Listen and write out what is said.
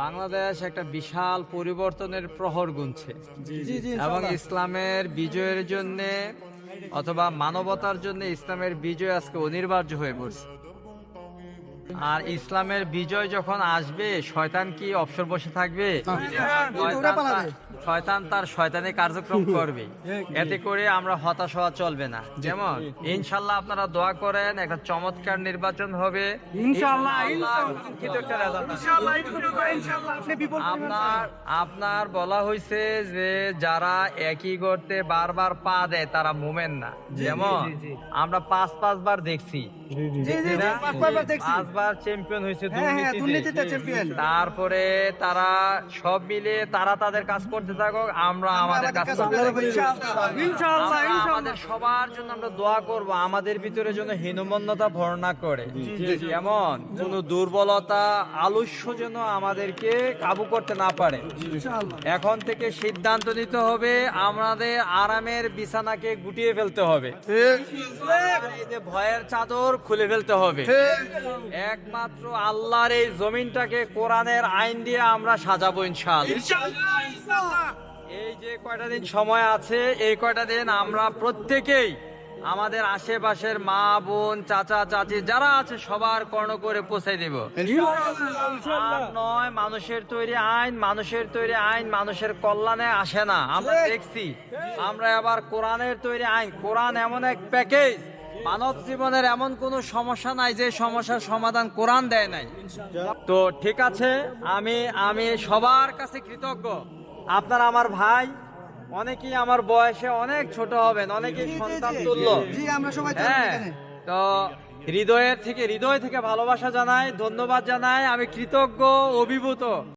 বাংলাদেশ একটা বিশাল পরিবর্তনের প্রহর গুনছে এবং ইসলামের বিজয়ের জন্য অথবা মানবতার জন্য ইসলামের বিজয় আজকে অনিবার্য হয়ে পড়ছে। আর ইসলামের বিজয় যখন আসবে, শয়তান কি অবসর বসে থাকবে? শয়তান তার শয়তানি কার্যক্রম করবে। এতে করে আমরা হতাশ হওয়া চলবে না। যেমন ইনশাল্লাহ আপনারা দোয়া করেন, একটা চমৎকার নির্বাচন হবে আপনার বলা হয়েছে যে যারা একই গর্তে বারবার পা দেয় তারা মুমেন না। যেমন আমরা 5 বার দেখছি, 5 বার চ্যাম্পিয়ন হয়েছে দুর্নীতিতে। তারপরে তারা সব মিলে তারা তাদের কাজ করতে থাকুক, আমরা আমাদের কাজ করতে থাকবো। আমাদের সবার জন্য আমরা দোয়া করব, আমাদের ভিতরে যেন হীনমন্যতা ভর না করে, যেমন কোন দুর্বলতা আলস্য যেন আমাদেরকে কাবু করতে না পারে। এখন থেকে সিদ্ধান্ত নিতে হবে, আমাদের আরামের বিছানাকে গুটিয়ে ফেলতে হবে, এই যে ভয়ের চাদর খুলে ফেলতে হবে। একমাত্র আল্লাহর এই জমিনটাকে কোরআনের আইন দিয়ে আমরা সাজাবো ইনশাআল্লাহ। এই যে কয়টা দিন সময় আছে, এই কয়টা দিন আমরা প্রত্যেকেই আমাদের আশেপাশের মা বোন চাচা চাচি যারা আছে সবার কর্ণ করে পৌঁছে দেব। আর নয়, মানুষের তৈরি আইন মানুষের কল্যাণে আসে না, আমরা দেখছি। আমরা আবার কোরআনের তৈরি আইন, কোরআন এমন এক প্যাকেজ, মানব জীবনের এমন কোন সমস্যা নাই যে সমস্যার সমাধান কোরআন দেয় নাই। তো ঠিক আছে, আমি সবার কাছে কৃতজ্ঞ। আপনারা আমার ভাই, অনেকেই আমার বয়সে অনেক ছোট হবেন, অনেকেই সন্তান তুল্য। তো হৃদয় থেকে ভালোবাসা জানাই, ধন্যবাদ জানাই, আমি কৃতজ্ঞ, অভিভূত।